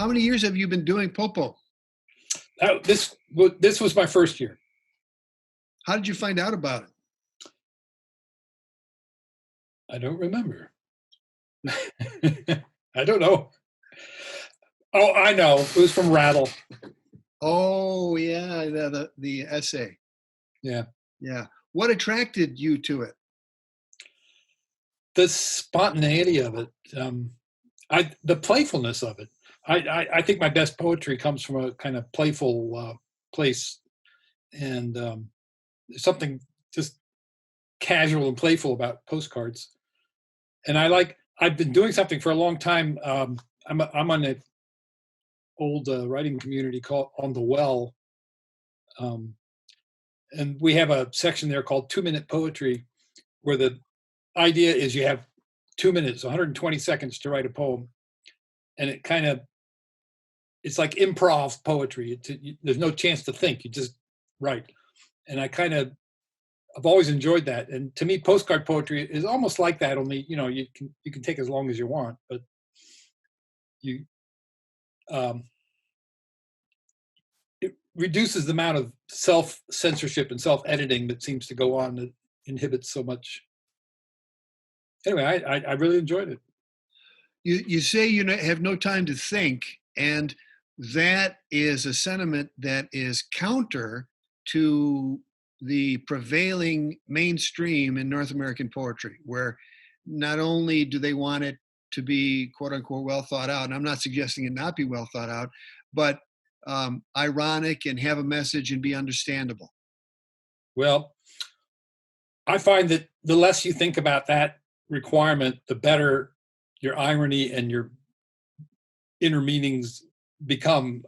How many years have you been doing POPO? This was my first year. How did you find out about it? I don't remember. I don't know. Oh, I know. It was from Rattle. Oh, yeah, the essay. Yeah. Yeah. What attracted you to it? The spontaneity of it. The playfulness of it. I think my best poetry comes from a kind of playful place, and there's something just casual and playful about postcards. And I've been doing something for a long time. I'm on an old writing community called On the Well, and we have a section there called 2-minute poetry, where the idea is you have 2 minutes, 120 seconds to write a poem, and it's like improv poetry. There's no chance to think; you just write. And I've always enjoyed that. And to me, postcard poetry is almost like that. Only you can take as long as you want, but it reduces the amount of self-censorship and self-editing that seems to go on, that inhibits so much. Anyway, I really enjoyed it. You say you have no time to think, and that is a sentiment that is counter to the prevailing mainstream in North American poetry, where not only do they want it to be quote unquote well thought out, and I'm not suggesting it not be well thought out, but ironic and have a message and be understandable. Well, I find that the less you think about that requirement, the better your irony and your inner meanings become.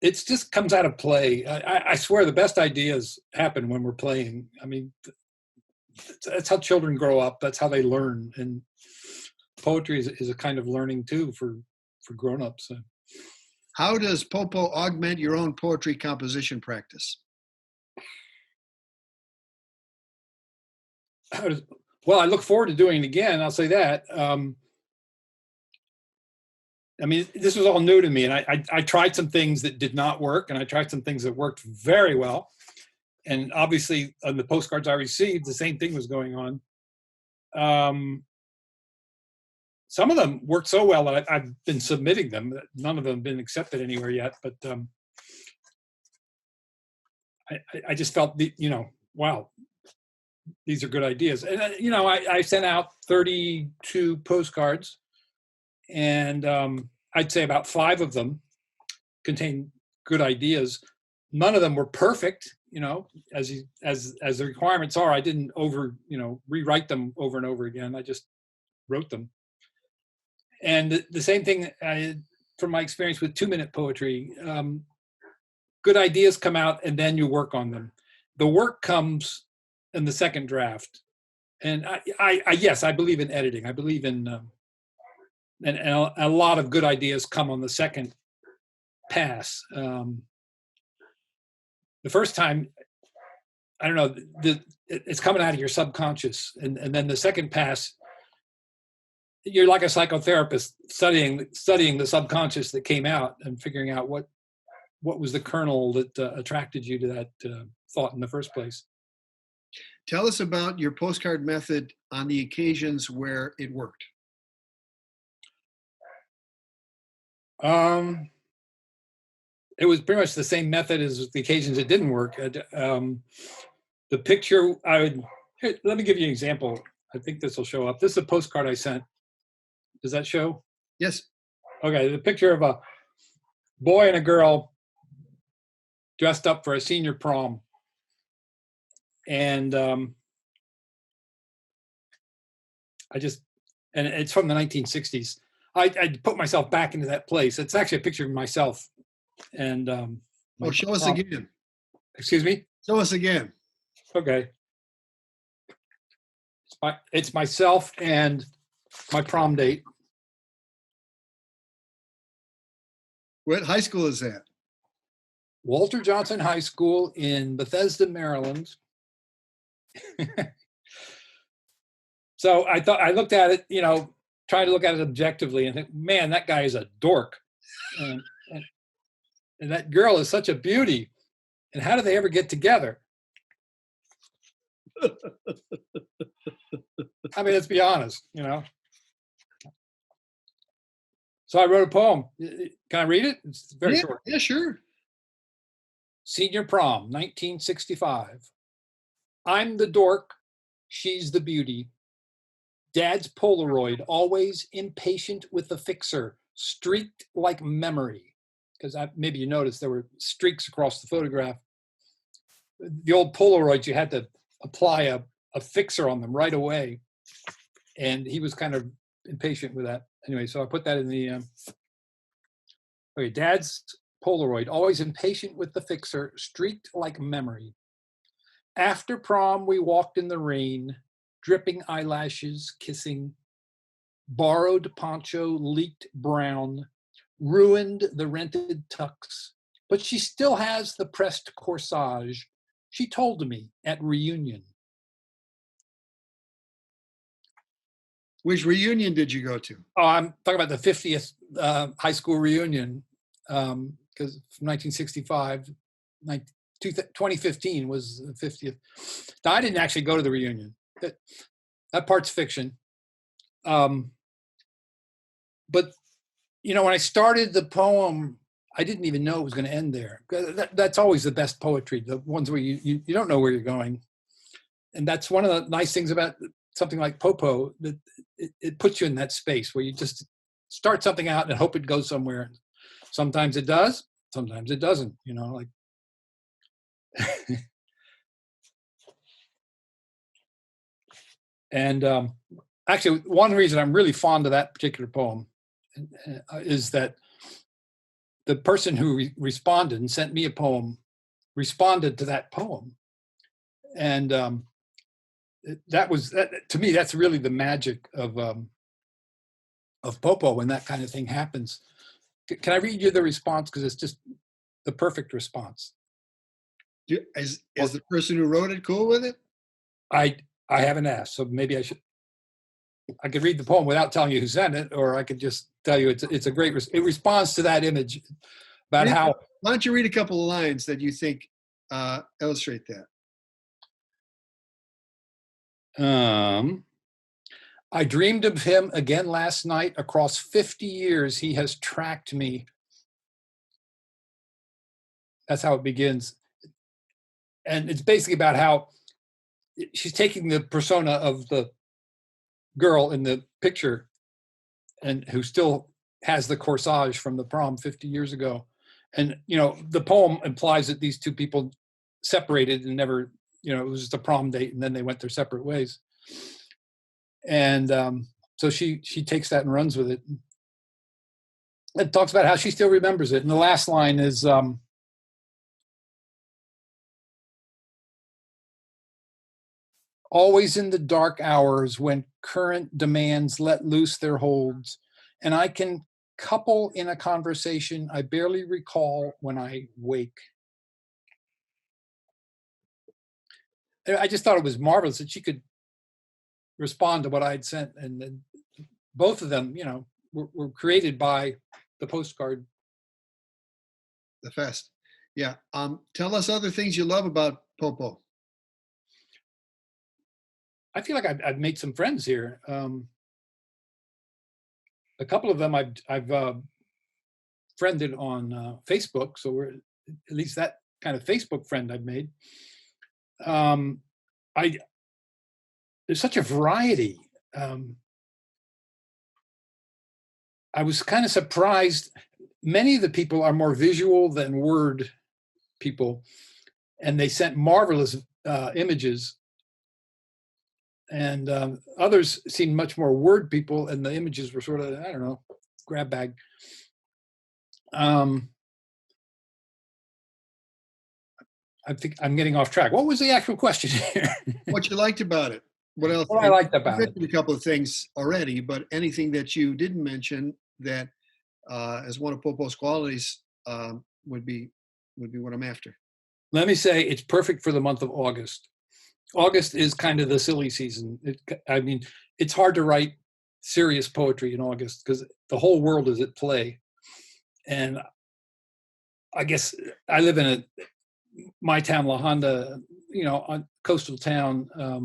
It just comes out of play. I swear the best ideas happen when we're playing. I mean, that's how children grow up. That's how they learn. And poetry is a kind of learning too for grown-ups. So. How does POPO augment your own poetry composition practice? Well, I look forward to doing it again. I'll say that. I mean, this was all new to me, and I tried some things that did not work, and I tried some things that worked very well. And obviously, on the postcards I received, the same thing was going on. Some of them worked so well that I've been submitting them. None of them have been accepted anywhere yet, but I just felt, wow, these are good ideas. And, I sent out 32 postcards, and I'd say about 5 of them contained good ideas. None of them were perfect, as the requirements are. I didn't rewrite them over and over again. I just wrote them. And the same thing from my experience with 2-minute poetry. Good ideas come out, and then you work on them. The work comes in the second draft. And yes, I believe in editing. I believe in and a lot of good ideas come on the second pass. The first time, I don't know, it's coming out of your subconscious, and then the second pass, you're like a psychotherapist studying the subconscious that came out and figuring out what was the kernel that attracted you to that thought in the first place. Tell us about your postcard method on the occasions where it worked. It was pretty much the same method as the occasions it didn't work. The picture here, let me give you an example. I think this will show up. This is a postcard I sent. Does that show? Yes. Okay, the picture of a boy and a girl dressed up for a senior prom. And it's from the 1960s. I put myself back into that place. It's actually a picture of myself. And show us again. Excuse me? Show us again. Okay. It's myself and my prom date. What high school is that? Walter Johnson High School in Bethesda, Maryland. So I looked at it, tried to look at it objectively, and think, man, that guy is a dork. and, and and that girl is such a beauty. And how do they ever get together? I mean, let's be honest, you know. So I wrote a poem. Can I read it? It's very Yeah, short. yeah, sure. Senior prom, 1965. I'm the dork, she's the beauty. Dad's Polaroid, always impatient with the fixer, streaked like memory. Because maybe you noticed there were streaks across the photograph. The old Polaroids, you had to apply a fixer on them right away. And he was kind of impatient with that. Anyway, so I put that in the, okay, Dad's Polaroid, always impatient with the fixer, streaked like memory. After prom, we walked in the rain, dripping eyelashes, kissing. Borrowed poncho, leaked brown, ruined the rented tux. But she still has the pressed corsage. She told me at reunion. Which reunion did you go to? Oh, I'm talking about the 50th high school reunion, because from 1965, 2015 was the 50th. Now, I didn't actually go to the reunion. That part's fiction. But, you know, when I started the poem, I didn't even know it was going to end there. That's always the best poetry, the ones where you don't know where you're going. And that's one of the nice things about something like POPO, that it puts you in that space where you just start something out and hope it goes somewhere. Sometimes it does, sometimes it doesn't, you know, like. And actually, one reason I'm really fond of that particular poem is that the person who responded and sent me a poem responded to that poem. And that to me, that's really the magic of POPO when that kind of thing happens. Can I read you the response? Because it's just the perfect response. Is the person who wrote it cool with it? I haven't asked, so maybe I should. I could read the poem without telling you who sent it, or I could just tell you it's a great. It responds to that image about how. Why don't you read a couple of lines that you think illustrate that? I dreamed of him again last night. Across 50 years, he has tracked me. That's how it begins. And it's basically about how she's taking the persona of the girl in the picture and who still has the corsage from the prom 50 years ago. And, you know, the poem implies that these two people separated and never, you know, it was just a prom date and then they went their separate ways. And so she takes that and runs with it. It talks about how she still remembers it. And the last line is, always in the dark hours when current demands let loose their holds, and I can couple in a conversation I barely recall when I wake. I just thought it was marvelous that she could respond to what I'd sent, and both of them, you know, were created by the postcard. The fest. Yeah. Tell us other things you love about POPO. I feel like I've made some friends here. A couple of them I've friended on Facebook, so we're at least that kind of Facebook friend I've made. There's such a variety. I was kind of surprised. Many of the people are more visual than word people, and they sent marvelous images. And others seemed much more word people, and the images were sort of, I don't know, grab bag. I think I'm getting off track. What was the actual question here? What you liked about it? What else? What I liked about it. A couple of things already, but anything that you didn't mention that as one of POPO's qualities would be what I'm after. Let me say it's perfect for the month of August. August is kind of the silly season. I mean, it's hard to write serious poetry in August because the whole world is at play. And I guess I live in my town, La Honda, on coastal town, a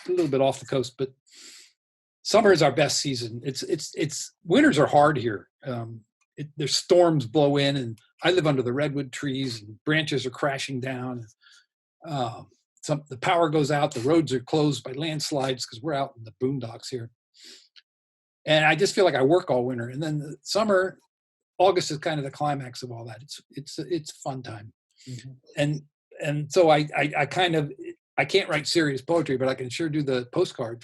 little bit off the coast, but summer is our best season. It's winters are hard here. There's storms blow in, and I live under the redwood trees, and branches are crashing down. The power goes out. The roads are closed by landslides because we're out in the boondocks here. And I just feel like I work all winter. And then the summer, August is kind of the climax of all that. It's fun time. Mm-hmm. And so I can't write serious poetry, but I can sure do the postcard.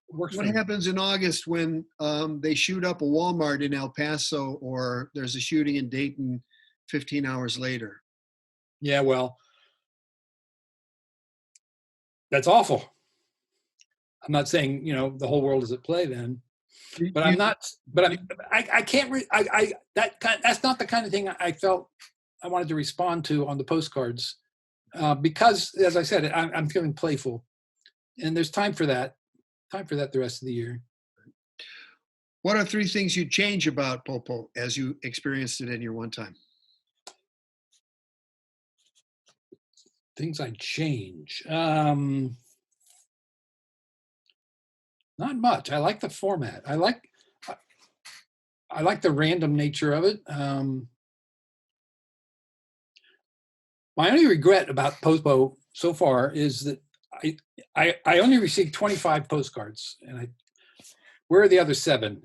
What happens in August when they shoot up a Walmart in El Paso, or there's a shooting in Dayton 15 hours later? Yeah, well, that's awful. I'm not saying, the whole world is at play then, but I'm not, but I can't, that's not the kind of thing I felt I wanted to respond to on the postcards, because, as I said, I'm feeling playful, and there's time for that the rest of the year. What are 3 things you'd change about POPO as you experienced it in your one time? Things I'd change. Not much. I like the format. I like the random nature of it. My only regret about POPO so far is that I only received 25 postcards, and where are the other 7?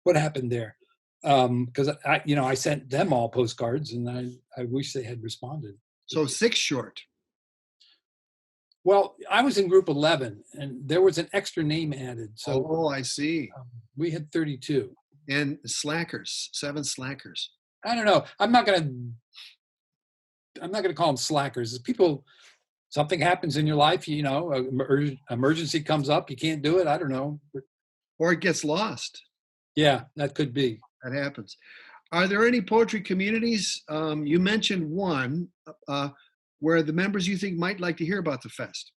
What happened there? Because I sent them all postcards, and I wish they had responded. So 6 short. Well, I was in group 11, and there was an extra name added. So, I see. We had 32. And slackers, 7 slackers. I don't know. I'm not gonna call them slackers. People, something happens in your life, emergency comes up, you can't do it. I don't know. Or it gets lost. Yeah, that could be. That happens. Are there any poetry communities? You mentioned one. Where the members you think might like to hear about the fest?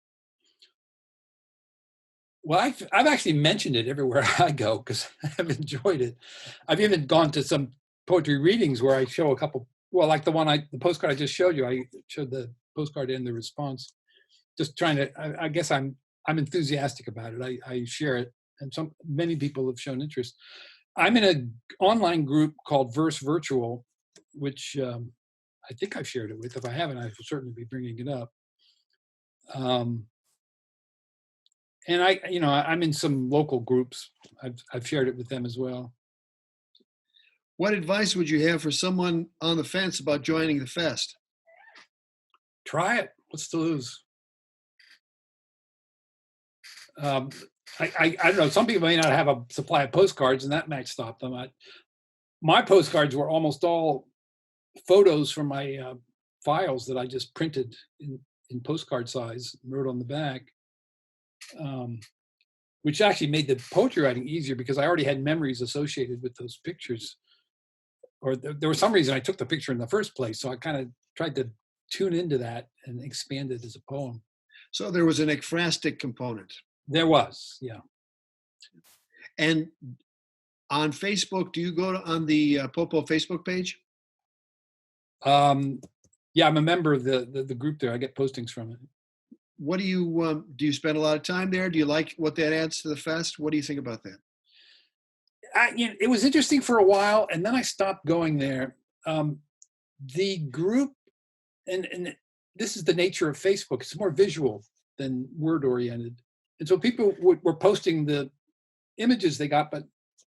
Well, I've actually mentioned it everywhere I go because I've enjoyed it. I've even gone to some poetry readings where I show a couple. Well, like the postcard I just showed you. I showed the postcard and the response. Just trying to. I guess I'm enthusiastic about it. I share it, and many people have shown interest. I'm in an online group called Verse Virtual, which. I think I've shared it with. If I haven't, I will certainly be bringing it up. And I'm in some local groups. I've shared it with them as well. What advice would you have for someone on the fence about joining the fest? Try it. What's to lose? I don't know. Some people may not have a supply of postcards, and that might stop them. My postcards were almost all photos from my files that I just printed in postcard size, wrote on the back, which actually made the poetry writing easier because I already had memories associated with those pictures. Or there was some reason I took the picture in the first place, so I kind of tried to tune into that and expand it as a poem. So there was an ekphrastic component. There was, yeah. And on Facebook, do you go on the POPO Facebook page? Yeah, I'm a member of the group there. I get postings from it. What do you spend a lot of time there? Do you like what that adds to the fest? What do you think about that? It was interesting for a while, and then I stopped going there. The group, and this is the nature of Facebook. It's more visual than word oriented, and so people were posting the images they got. But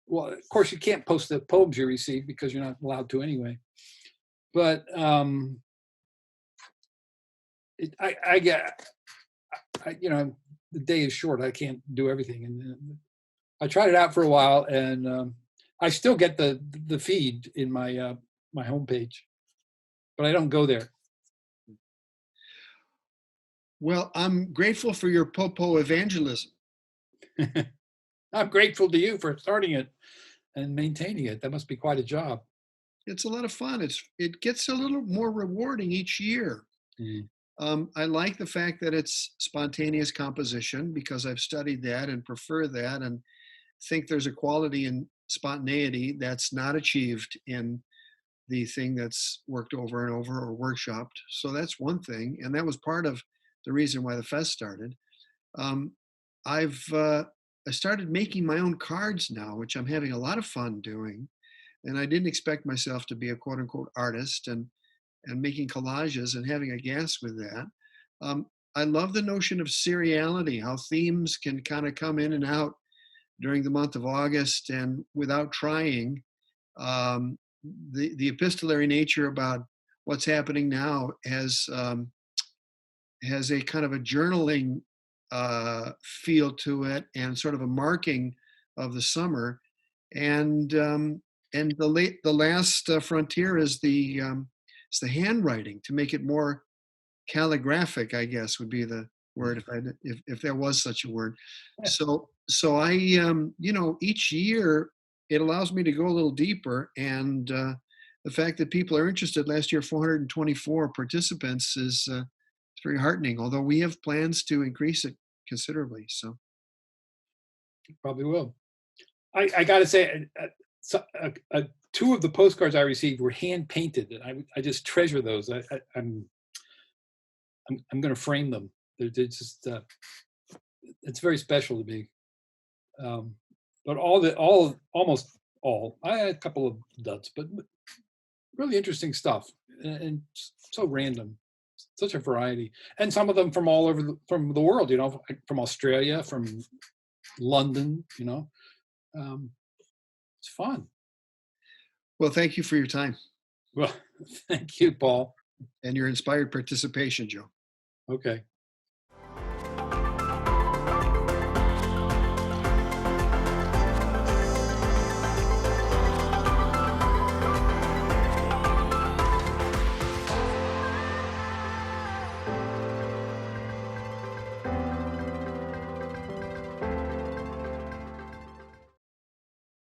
well, of course, you can't post the poems you receive because you're not allowed to anyway. But the day is short. I can't do everything, and I tried it out for a while, and I still get the feed in my my homepage, but I don't go there. Well, I'm grateful for your POPO evangelism. I'm grateful to you for starting it and maintaining it. That must be quite a job. It's a lot of fun. It gets a little more rewarding each year. Mm. I like the fact that it's spontaneous composition because I've studied that and prefer that, and think there's a quality in spontaneity that's not achieved in the thing that's worked over and over or workshopped. So that's one thing, and that was part of the reason why the fest started. Um, I started making my own cards now, which I'm having a lot of fun doing. And I didn't expect myself to be a quote unquote artist and making collages and having a gas with that. Um, I love the notion of seriality, how themes can kind of come in and out during the month of August and without trying. Um, the epistolary nature about what's happening now has a kind of a journaling feel to it and sort of a marking of the summer. And the last frontier is the handwriting to make it more calligraphic, I guess would be the word if there was such a word. So I each year it allows me to go a little deeper, and the fact that people are interested. Last year, 424 participants is it's very heartening. Although we have plans to increase it considerably. So Probably will. I got to say, two of the postcards I received were hand painted, and I just treasure those. I'm going to frame them. They're just it's very special to me. But almost all, I had a couple of duds, but really interesting stuff, and so random, such a variety, and some of them from all over from the world. From Australia, from London. It's fun. well, thank you for your time Well, thank you, Paul. and your inspired participation, Joe. Okay.